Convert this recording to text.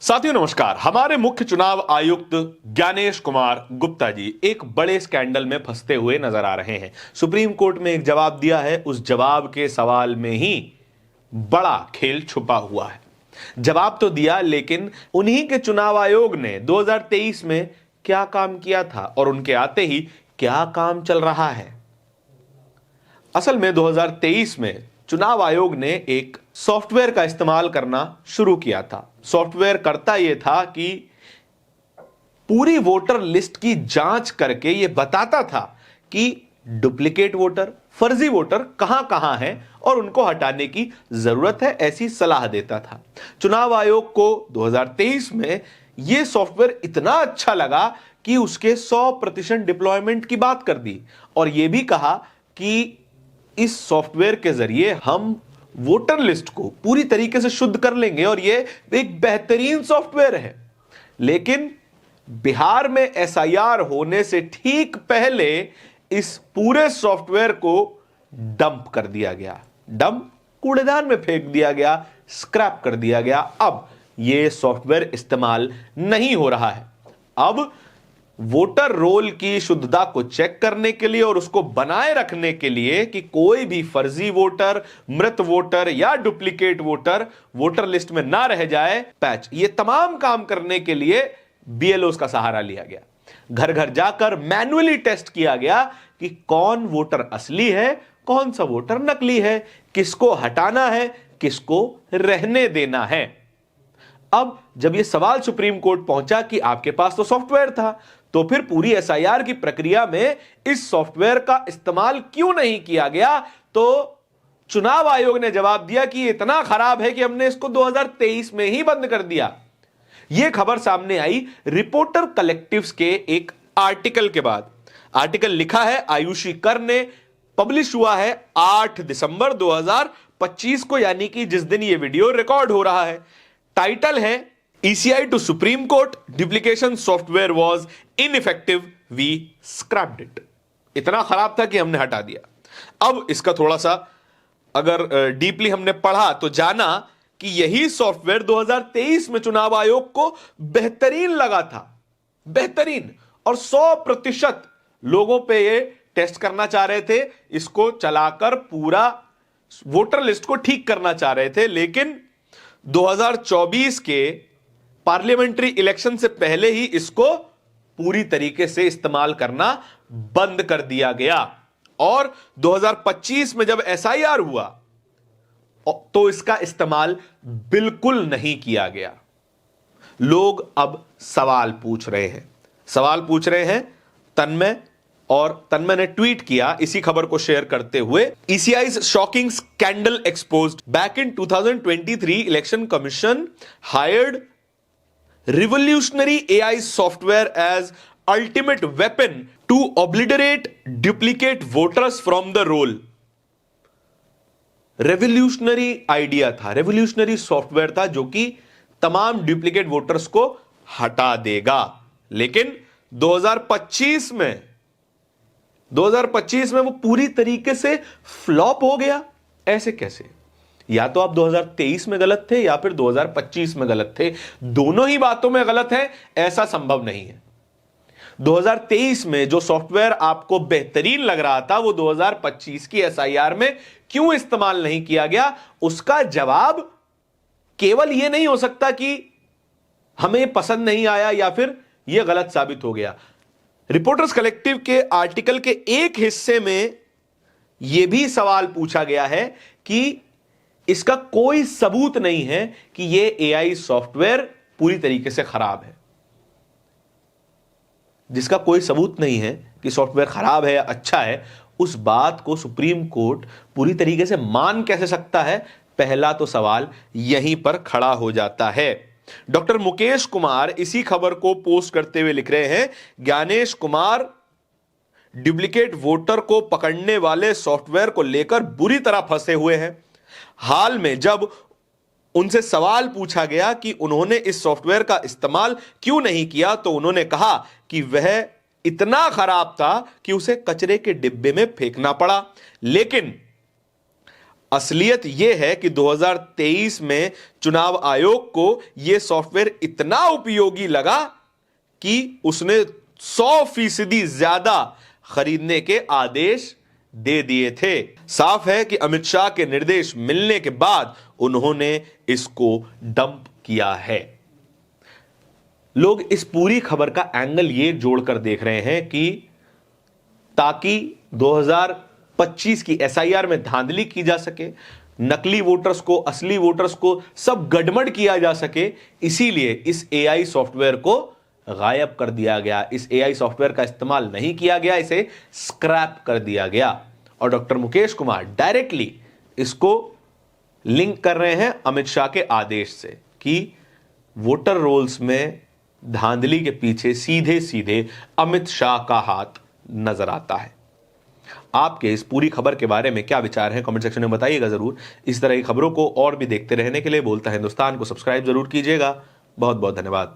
साथियों नमस्कार। हमारे मुख्य चुनाव आयुक्त ज्ञानेश कुमार गुप्ता जी एक बड़े स्कैंडल में फंसते हुए नजर आ रहे हैं। सुप्रीम कोर्ट में एक जवाब दिया है, उस जवाब के सवाल में ही बड़ा खेल छुपा हुआ है। जवाब तो दिया, लेकिन उन्हीं के चुनाव आयोग ने 2023 में क्या काम किया था और उनके आते ही क्या काम चल रहा है। असल में 2023 में चुनाव आयोग ने एक सॉफ्टवेयर का इस्तेमाल करना शुरू किया था। सॉफ्टवेयर करता यह था कि पूरी वोटर लिस्ट की जांच करके यह बताता था कि डुप्लीकेट वोटर, फर्जी वोटर कहां कहां हैं और उनको हटाने की जरूरत है, ऐसी सलाह देता था। चुनाव आयोग को 2023 में यह सॉफ्टवेयर इतना अच्छा लगा कि उसके 100% डिप्लॉयमेंट की बात कर दी और यह भी कहा कि इस सॉफ्टवेयर के जरिए हम वोटर लिस्ट को पूरी तरीके से शुद्ध कर लेंगे और यह एक बेहतरीन सॉफ्टवेयर है। लेकिन बिहार में एसआईआर होने से ठीक पहले इस पूरे सॉफ्टवेयर को डंप कर दिया गया। डंप, कूड़ेदान में फेंक दिया गया, स्क्रैप कर दिया गया। अब यह सॉफ्टवेयर इस्तेमाल नहीं हो रहा है। अब वोटर रोल की शुद्धता को चेक करने के लिए और उसको बनाए रखने के लिए कि कोई भी फर्जी वोटर, मृत वोटर या डुप्लीकेट वोटर वोटर लिस्ट में ना रह जाए, पैच, ये तमाम काम करने के लिए बीएलओ का सहारा लिया गया। घर घर जाकर मैन्युअली टेस्ट किया गया कि कौन वोटर असली है, कौन सा वोटर नकली है, किसको हटाना है, किसको रहने देना है। अब जब यह सवाल सुप्रीम कोर्ट पहुंचा कि आपके पास तो सॉफ्टवेयर था, तो फिर पूरी एसआईआर की प्रक्रिया में इस सॉफ्टवेयर का इस्तेमाल क्यों नहीं किया गया, तो चुनाव आयोग ने जवाब दिया कि ये इतना खराब है कि हमने इसको 2023 में ही बंद कर दिया। यह खबर सामने आई रिपोर्टर कलेक्टिव्स के एक आर्टिकल के बाद। आर्टिकल लिखा है आयुषी कर ने, पब्लिश हुआ है 8 दिसंबर 2025 को, यानी कि जिस दिन यह वीडियो रिकॉर्ड हो रहा है। टाइटल है ECI to supreme court, duplication software was ineffective, we scrapped it. इतना खराब था कि हमने हटा दिया। अब इसका थोड़ा सा अगर डीपली हमने पढ़ा तो जाना कि यही सॉफ्टवेयर 2023 में चुनाव आयोग को बेहतरीन लगा था, बेहतरीन, और 100% लोगों पे ये टेस्ट करना चाह रहे थे, इसको चलाकर पूरा वोटर लिस्ट को ठीक करना चाह रहे थे। लेकिन 2024 के पार्लियामेंट्री इलेक्शन से पहले ही इसको पूरी तरीके से इस्तेमाल करना बंद कर दिया गया और 2025 में जब एसआईआर हुआ तो इसका इस्तेमाल बिल्कुल नहीं किया गया। लोग अब सवाल पूछ रहे हैं तन्मय, और तन्मय ने ट्वीट किया इसी खबर को शेयर करते हुए, ECI's shocking scandal exposed, back in 2023 election commission hired revolutionary AI software as ultimate weapon to obliterate duplicate voters from the roll। Revolutionary idea था, रेवोल्यूशनरी सॉफ्टवेयर था जो कि तमाम डुप्लीकेट वोटर्स को हटा देगा। लेकिन 2025 में वो पूरी तरीके से फ्लॉप हो गया। ऐसे कैसे? या तो आप 2023 में गलत थे या फिर 2025 में गलत थे, दोनों ही बातों में गलत है, ऐसा संभव नहीं है। 2023 में जो सॉफ्टवेयर आपको बेहतरीन लग रहा था वो 2025 की एसआईआर में क्यों इस्तेमाल नहीं किया गया, उसका जवाब केवल यह नहीं हो सकता कि हमें पसंद नहीं आया या फिर यह गलत साबित हो गया। रिपोर्टर्स कलेक्टिव के आर्टिकल के एक हिस्से में यह भी सवाल पूछा गया है कि इसका कोई सबूत नहीं है कि यह एआई सॉफ्टवेयर पूरी तरीके से खराब है। जिसका कोई सबूत नहीं है कि सॉफ्टवेयर खराब है या अच्छा है, उस बात को सुप्रीम कोर्ट पूरी तरीके से मान कैसे सकता है? पहला तो सवाल यहीं पर खड़ा हो जाता है। डॉक्टर मुकेश कुमार इसी खबर को पोस्ट करते हुए लिख रहे हैं, ज्ञानेश कुमार डुप्लीकेट वोटर को पकड़ने वाले सॉफ्टवेयर को लेकर बुरी तरह फंसे हुए हैं। हाल में जब उनसे सवाल पूछा गया कि उन्होंने इस सॉफ्टवेयर का इस्तेमाल क्यों नहीं किया, तो उन्होंने कहा कि वह इतना खराब था कि उसे कचरे के डिब्बे में फेंकना पड़ा। लेकिन असलियत यह है कि 2023 में चुनाव आयोग को यह सॉफ्टवेयर इतना उपयोगी लगा कि उसने 100% ज्यादा खरीदने के आदेश दे दिए थे। साफ है कि अमित शाह के निर्देश मिलने के बाद उन्होंने इसको डंप किया है। लोग इस पूरी खबर का एंगल ये जोड़कर देख रहे हैं कि ताकि 2025 की एसआईआर में धांधली की जा सके, नकली वोटर्स को, असली वोटर्स को सब गड़बड़ किया जा सके, इसीलिए इस एआई सॉफ्टवेयर को गायब कर दिया गया। इस एआई सॉफ्टवेयर का इस्तेमाल नहीं किया गया, इसे स्क्रैप कर दिया गया। और डॉक्टर मुकेश कुमार डायरेक्टली इसको लिंक कर रहे हैं अमित शाह के आदेश से कि वोटर रोल्स में धांधली के पीछे सीधे सीधे अमित शाह का हाथ नजर आता है। आपके इस पूरी खबर के बारे में क्या विचार हैं, कमेंट सेक्शन में बताइएगा जरूर। इस तरह की खबरों को और भी देखते रहने के लिए बोलता हिंदुस्तान को सब्सक्राइब जरूर कीजिएगा। बहुत बहुत धन्यवाद।